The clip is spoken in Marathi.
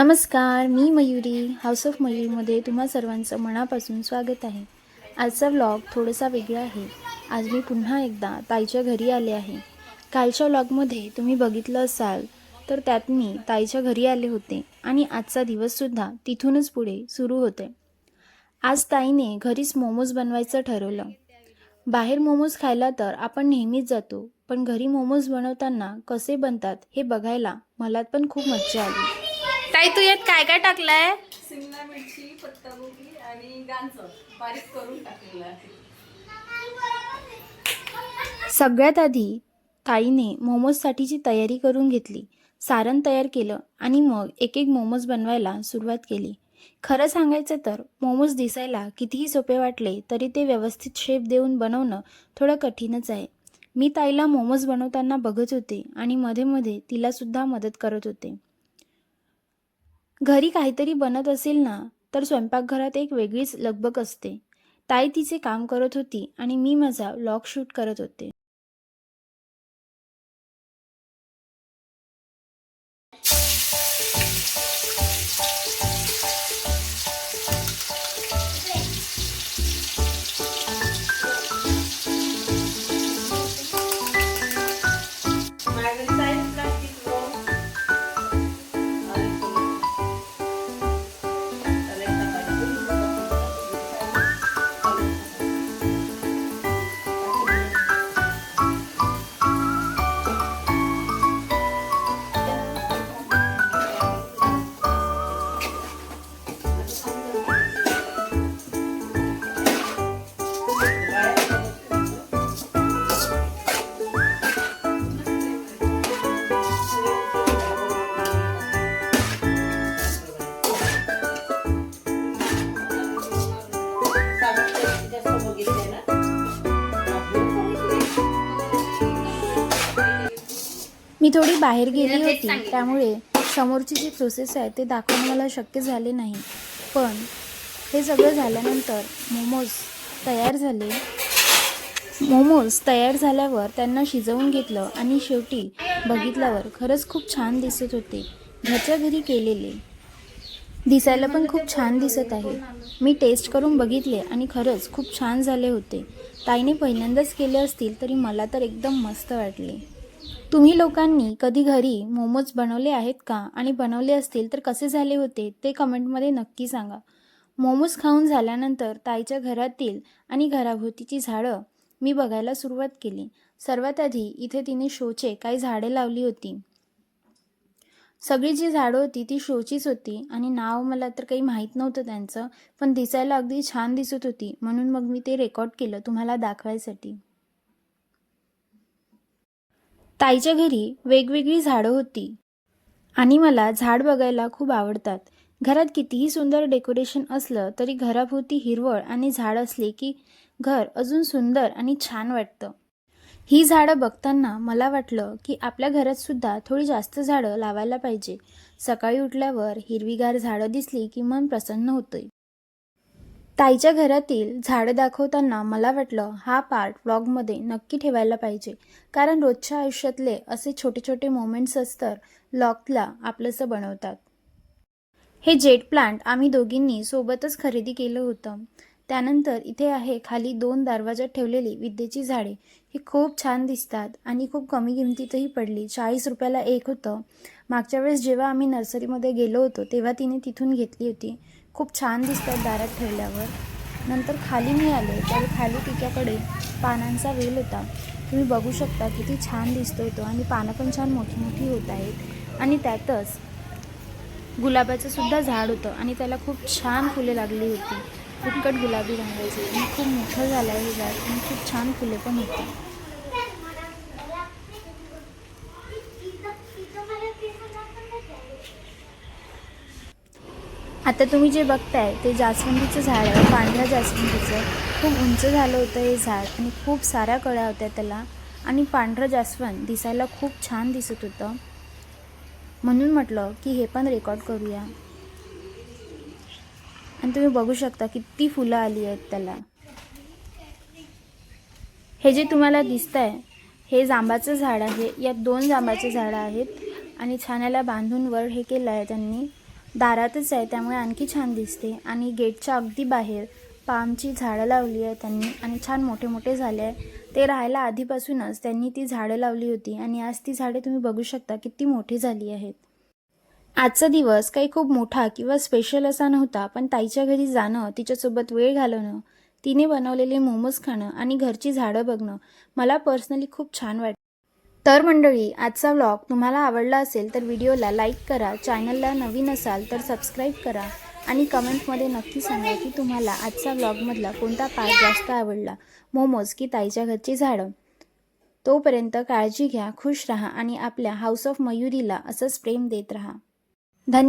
नमस्कार, मी मयुरी हाऊस ऑफ मयूरमध्ये तुम्हा सर्वांचं मनापासून स्वागत आहे. आजचा व्लॉग थोडासा वेगळा आहे. आज मी पुन्हा एकदा ताईच्या घरी आले आहे. कालच्या व्लॉगमध्ये तुम्ही बघितलं असाल तर त्यात मी ताईच्या घरी आले होते आणि आजचा दिवससुद्धा तिथूनच पुढे सुरू होते. आज ताईने घरीच मोमोज बनवायचं ठरवलं. बाहेर मोमोज खायला तर आपण नेहमीच जातो, पण घरी मोमोज बनवताना कसे बनतात हे बघायला मला पण खूप मज्जा आली. ताई तू यात काय काय टाकलंय? शिमला मिरची, पत्तागोबी आणि गाजर बारीक करून टाकलेलं आहे. सगळ्यात आधी ताईने मोमोजसाठीची तयारी करून घेतली. सारण तयार केलं आणि मग एक एक मोमोज बनवायला सुरुवात केली. खरं सांगायचं तर मोमोज दिसायला कितीही सोपे वाटले तरी ते व्यवस्थित शेप देऊन बनवणं थोडं कठीणच आहे. मी ताईला मोमोज बनवताना बघत होते आणि मध्ये मध्ये तिलासुद्धा मदत करत होते. घरी काहीतरी बनत असेल ना तर स्वयंपाकघरात एक वेगळीच लगबग असते. ताई तिचे काम करत होती आणि मी माझा व्लॉग शूट करत होते. मी थोडी बाहेर गेली होती त्यामुळे समोरची जी प्रोसेस आहे ते दाखवणं मला शक्य झाले नाही. पण हे सगळं झाल्यानंतर मोमोज तयार झाल्यावर त्यांना शिजवून घेतलं आणि शेवटी बघितल्यावर खरंच खूप छान दिसत होते. घरच्या घरी केलेले दिसायला पण खूप छान दिसत आहे. मी टेस्ट करून बघितले आणि खरंच खूप छान झाले होते. ताईने पहिल्यांदाच केले असतील तरी मला तर एकदम मस्त वाटले. तुम्ही लोकांनी कधी घरी मोमोज बनवले आहेत का आणि बनवले असतील तर कसे झाले होते ते कमेंटमध्ये नक्की सांगा. मोमोज खाऊन झाल्यानंतर ताईच्या घरातील आणि घराभोवतीची झाडं मी बघायला सुरुवात केली. सर्वात आधी इथे तिने शोचे काही झाडे लावली होती. सगळी जी झाडं होती ती शोचीच होती आणि नाव मला तर काही माहीत नव्हतं त्यांचं, पण दिसायला अगदी छान दिसत होती म्हणून मग मी ते रेकॉर्ड केलं तुम्हाला दाखवायसाठी. ताईच्या घरी वेगवेगळी झाडं होती आणि मला झाड बघायला खूप आवडतात. घरात कितीही सुंदर डेकोरेशन असलं तरी घराभोवती हिरवळ आणि झाड असले की घर अजून सुंदर आणि छान वाटतं. ही झाडं बघताना मला वाटलं की आपल्या घरात सुद्धा थोडी जास्त झाडं लावायला पाहिजे. सकाळी उठल्यावर हिरवीगार झाडं दिसली की मन प्रसन्न होतंय. ताईच्या घरातील झाडं दाखवताना मला वाटलं हा पार्ट व्लॉगमध्ये नक्की ठेवायला पाहिजे, कारण रोजच्या आयुष्यातले असे छोटे छोटे मोमेंट्स असतात व्लॉगला आपलंसं बनवतात. हे जेट प्लांट आम्ही दोघींनी सोबतच खरेदी केलं होतं. त्यानंतर इथे आहे खाली 2 दरवाजात ठेवलेली विद्येची झाडे. ही खूप छान दिसतात आणि खूप कमी किमतीतही पडली. 40 रुपयाला एक होतं. मागच्या वेळेस जेव्हा आम्ही नर्सरीमध्ये गेलो होतो तेव्हा तिने तिथून घेतली होती. खूप छान दिसतात दारात ठेवल्यावर. नंतर खाली मी आले तर खाली तिच्याकडे पानांचा वेल होता. तुम्ही बघू शकता किती छान दिसतोय तो आणि पानं पण छान मोठी मोठी होत आहेत. आणि त्यातच गुलाबाचं सुद्धा झाड होतं आणि त्याला खूप छान फुले लागली होती. फिकट गुलाबी रंगाची आणि खूप मोठं झालं आहे हे झाड आणि खूप छान फुले पण होती. आता तुम्ही जे बघताय ते जास्वंदीचं झाड आहे, पांढऱ्या जास्वंदीचं. खूप उंच झालं होतं हे झाड आणि खूप साऱ्या कळ्या होत्या त्याला आणि पांढरं जास्वंद दिसायला खूप छान दिसत होतं. म्हणून म्हटलं की हे पण रेकॉर्ड करूया. आणि तुम्ही बघू शकता किती फुलं आली आहेत त्याला. हे जे तुम्हाला दिसतंय हे जांबाचं झाड आहे. यात 2 जांबाचे झाडं आहेत आणि छान याला बांधून वर हे केलं आहे त्यांनी. दारातच आहे त्यामुळे आणखी छान दिसते. आणि गेटच्या अगदी बाहेर पामची झाडं लावली आहे त्यांनी आणि छान मोठे मोठे झाले आहे. ते राहायला आधीपासूनच त्यांनी ती झाडं लावली होती आणि आज ती झाडे तुम्ही बघू शकता किती मोठी झाली आहेत. आजचा दिवस काही खूप मोठा किंवा स्पेशल असा नव्हता, पण ताईच्या घरी जाणं, तिच्यासोबत वेळ घालवणं, तिने बनवलेले मोमोज खाणं आणि घरची झाडं बघणं मला पर्सनली खूप छान वाटतं. तर मंडळी, आजचा व्लॉग तुम्हाला आवडला असेल तर व्हिडिओला लाईक करा, चॅनलला नवीन असाल तर सबस्क्राईब करा आणि कमेंटमध्ये नक्की सांगा की तुम्हाला आजचा व्लॉगमधला कोणता पार्ट जास्त आवडला, मोमोज की ताईच्या घरची झाडं. तोपर्यंत काळजी घ्या, खुश राहा आणि आपल्या हाऊस ऑफ मयुरीला असंच प्रेम देत राहा. धन्यवाद.